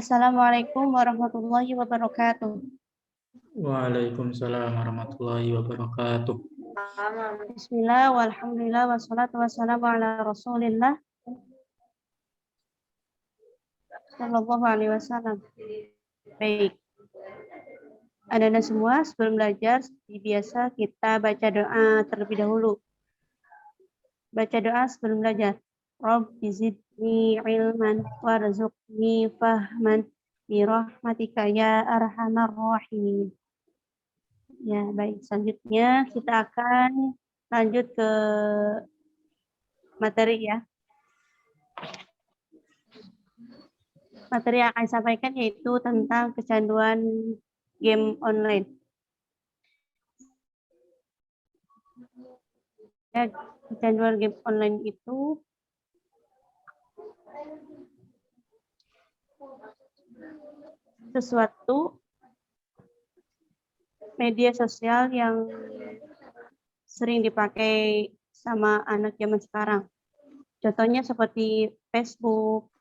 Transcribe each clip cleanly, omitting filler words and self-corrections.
Assalamualaikum warahmatullahi wabarakatuh. Waalaikumsalam warahmatullahi wabarakatuh. Bismillah, walhamdulillah, wassalatu wassalamu ala rasulillah sallallahu alaihi wasallam. Baik, anak-anak semua, sebelum belajar, seperti biasa kita baca doa terlebih dahulu. Baca doa sebelum belajar. Rabbi zidni ilman warzuqni fahman birahmatika ya arhamar rahimin. Ya, baik. Selanjutnya kita akan lanjut ke materi ya. Materi yang akan disampaikan yaitu tentang kecanduan game online. Ya, kecanduan game online itu sesuatu media sosial yang sering dipakai sama anak zaman sekarang. Contohnya seperti Facebook,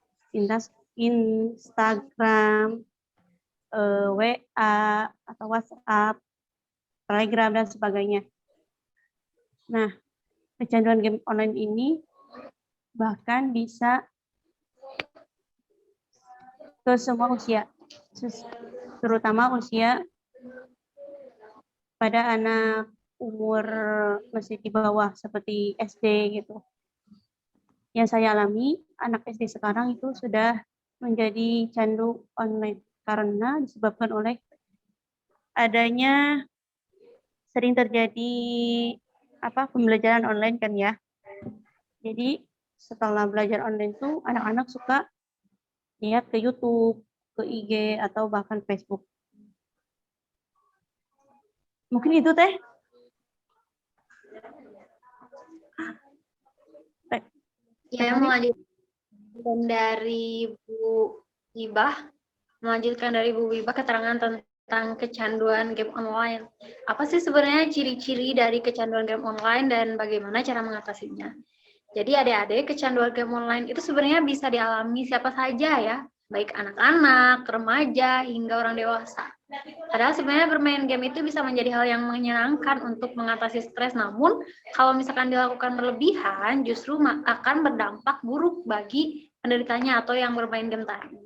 Instagram, WA, atau WhatsApp, Telegram, dan sebagainya. Nah, kecanduan game online ini bahkan bisa ke semua usia, terutama usia pada anak umur masih di bawah seperti SD gitu. Yang saya alami, anak SD sekarang itu sudah menjadi candu online karena disebabkan oleh adanya sering terjadi pembelajaran online kan ya. Jadi setelah belajar online tuh anak-anak suka lihat ke YouTube, ke IG, atau bahkan Facebook. Mungkin itu teh. Ya, melanjutkan dari Bu Ibah, keterangan tentang kecanduan game online. Apa sih sebenarnya ciri-ciri dari kecanduan game online dan bagaimana cara mengatasinya? Jadi adik-adik, kecanduan game online itu sebenarnya bisa dialami siapa saja ya, baik anak-anak, remaja, hingga orang dewasa. Padahal sebenarnya bermain game itu bisa menjadi hal yang menyenangkan untuk mengatasi stres, namun kalau misalkan dilakukan berlebihan justru akan berdampak buruk bagi penderitanya atau yang bermain game tadi.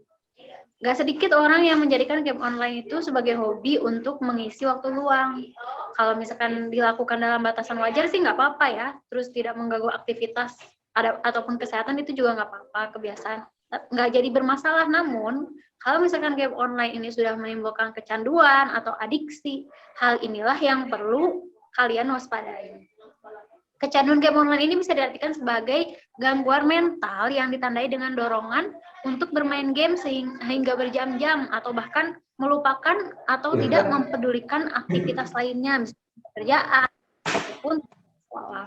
Gak sedikit orang yang menjadikan game online itu sebagai hobi untuk mengisi waktu luang. Kalau misalkan dilakukan dalam batasan wajar sih nggak apa-apa ya, terus tidak mengganggu aktivitas ataupun kesehatan itu juga nggak apa-apa, kebiasaan. Nggak jadi bermasalah, namun kalau misalkan game online ini sudah menimbulkan kecanduan atau adiksi, hal inilah yang perlu kalian waspadai. Kecanduan game online ini bisa diartikan sebagai gangguan mental yang ditandai dengan dorongan untuk bermain game hingga berjam-jam atau bahkan melupakan atau tidak mempedulikan aktivitas lainnya, misalnya pekerjaan ataupun sekolah.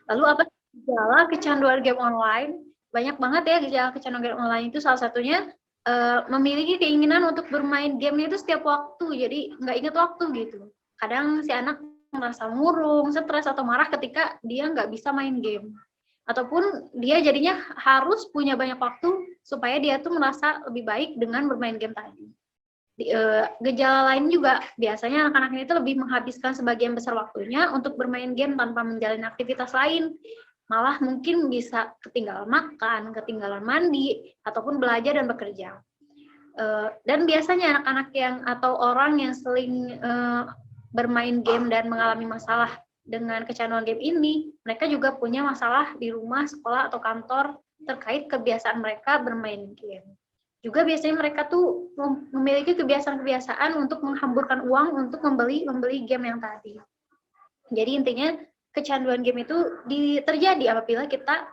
Lalu apa gejala kecanduan game online? Banyak banget ya gejala kecanduan game online itu, salah satunya memiliki keinginan untuk bermain gamenya itu setiap waktu, jadi nggak ingat waktu gitu. Kadang si anak merasa murung, stres, atau marah ketika dia nggak bisa main game. Ataupun dia jadinya harus punya banyak waktu supaya dia tuh merasa lebih baik dengan bermain game tadi. Gejala lain juga, biasanya anak-anak ini tuh lebih menghabiskan sebagian besar waktunya untuk bermain game tanpa menjalani aktivitas lain. Malah mungkin bisa ketinggalan makan, ketinggalan mandi, ataupun belajar dan bekerja. Dan biasanya anak-anak yang atau orang yang sering bermain game dan mengalami masalah dengan kecanduan game ini, mereka juga punya masalah di rumah, sekolah, atau kantor terkait kebiasaan mereka bermain game. Juga biasanya mereka tuh memiliki kebiasaan-kebiasaan untuk menghamburkan uang untuk membeli game yang tadi. Jadi intinya kecanduan game itu terjadi apabila kita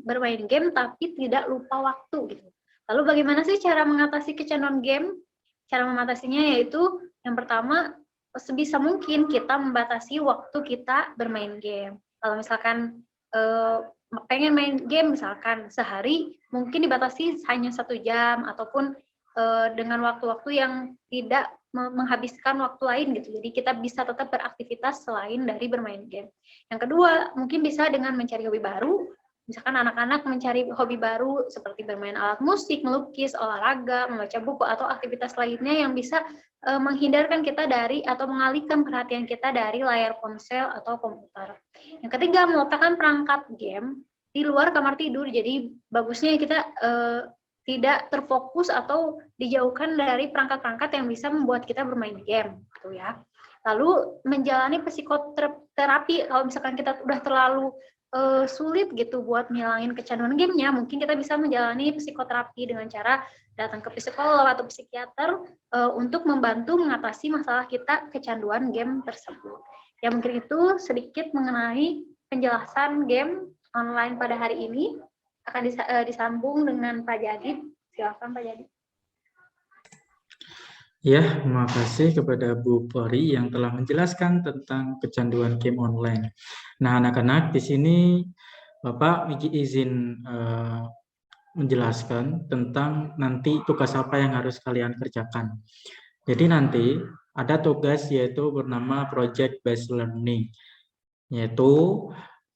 bermain game tapi tidak lupa waktu gitu. Lalu bagaimana sih cara mengatasi kecanduan game? Cara mengatasinya yaitu yang pertama, sebisa mungkin kita membatasi waktu kita bermain game. Kalau misalkan pengen main game misalkan sehari, mungkin dibatasi hanya 1 jam ataupun dengan waktu-waktu yang tidak menghabiskan waktu lain gitu. Jadi kita bisa tetap beraktivitas selain dari bermain game. Yang kedua, mungkin bisa dengan mencari hobi baru Misalkan anak-anak mencari hobi baru seperti bermain alat musik, melukis, olahraga, membaca buku, atau aktivitas lainnya yang bisa menghindarkan kita dari atau mengalihkan perhatian kita dari layar ponsel atau komputer. Yang ketiga, meletakkan perangkat game di luar kamar tidur. Jadi bagusnya kita tidak terfokus atau dijauhkan dari perangkat-perangkat yang bisa membuat kita bermain game, gitu ya. Lalu menjalani psikoterapi, kalau misalkan kita udah terlalu sulit gitu buat ngilangin kecanduan gamenya, mungkin kita bisa menjalani psikoterapi dengan cara datang ke psikolog atau psikiater untuk membantu mengatasi masalah kita kecanduan game tersebut. Ya mungkin itu sedikit mengenai penjelasan game online pada hari ini. Akan disambung dengan Pak Jadi. Silakan Pak Jadi. Ya, terima kasih kepada Bu Pori yang telah menjelaskan tentang kecanduan game online. Nah, anak-anak, di sini Bapak izin menjelaskan tentang nanti tugas apa yang harus kalian kerjakan. Jadi nanti ada tugas yaitu bernama Project Based Learning, yaitu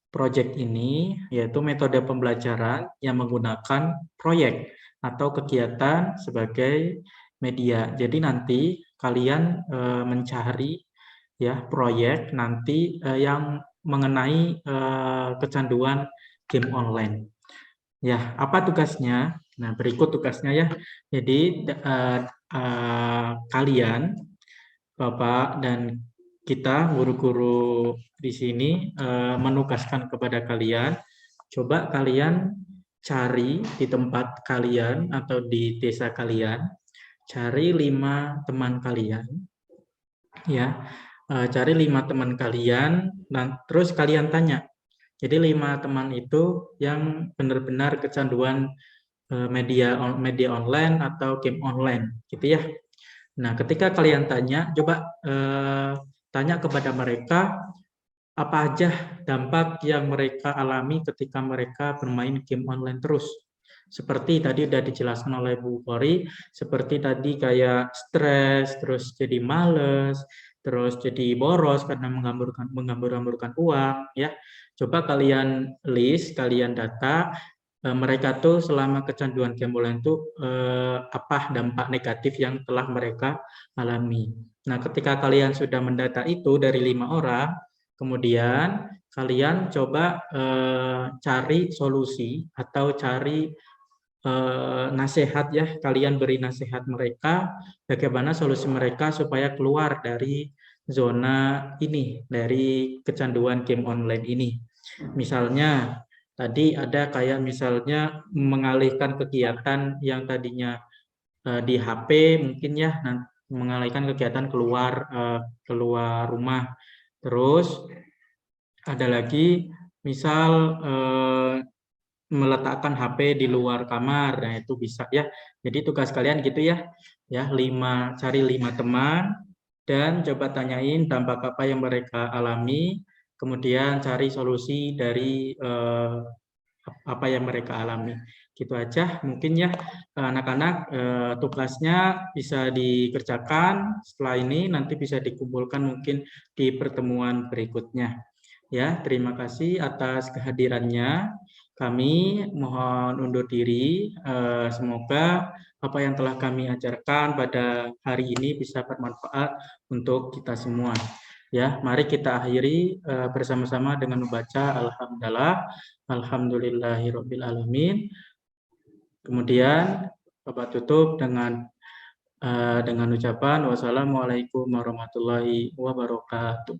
project ini yaitu metode pembelajaran yang menggunakan proyek atau kegiatan sebagai media. Jadi nanti kalian mencari ya proyek nanti yang mengenai kecanduan game online. Ya, apa tugasnya? Nah, berikut tugasnya ya. Jadi kalian, Bapak dan kita guru-guru di sini menugaskan kepada kalian, coba kalian cari di tempat kalian atau di desa kalian, cari 5 teman kalian, ya, cari 5 teman kalian, dan terus kalian tanya. Jadi 5 teman itu yang benar-benar kecanduan media online atau game online, gitu ya. Nah, ketika kalian tanya, coba tanya kepada mereka apa aja dampak yang mereka alami ketika mereka bermain game online terus. Seperti tadi sudah dijelaskan oleh Bu Pori, seperti tadi kayak stres, terus jadi males, terus jadi boros karena menggambur-gamburkan uang, ya. Coba kalian list, kalian data mereka tuh selama kecanduan game online tuh apa dampak negatif yang telah mereka alami. Nah, ketika kalian sudah mendata itu dari 5 orang, kemudian kalian coba cari solusi atau cari nasihat ya, kalian beri nasihat mereka bagaimana solusi mereka supaya keluar dari zona ini, dari kecanduan game online ini. Misalnya tadi ada kayak misalnya mengalihkan kegiatan yang tadinya di HP mungkin ya, mengalihkan kegiatan keluar rumah. Terus ada lagi misal meletakkan HP di luar kamar, nah itu bisa ya. Jadi tugas kalian gitu ya, cari 5 teman dan coba tanyain dampak apa yang mereka alami, kemudian cari solusi dari apa yang mereka alami. Gitu aja mungkin ya anak-anak, tugasnya bisa dikerjakan. Setelah ini nanti bisa dikumpulkan mungkin di pertemuan berikutnya. Ya, terima kasih atas kehadirannya. Kami mohon undur diri. Semoga apa yang telah kami ajarkan pada hari ini bisa bermanfaat untuk kita semua. Ya, mari kita akhiri bersama-sama dengan membaca Alhamdulillahirabbil alamin. Kemudian Bapak tutup dengan ucapan wassalamualaikum warahmatullahi wabarakatuh.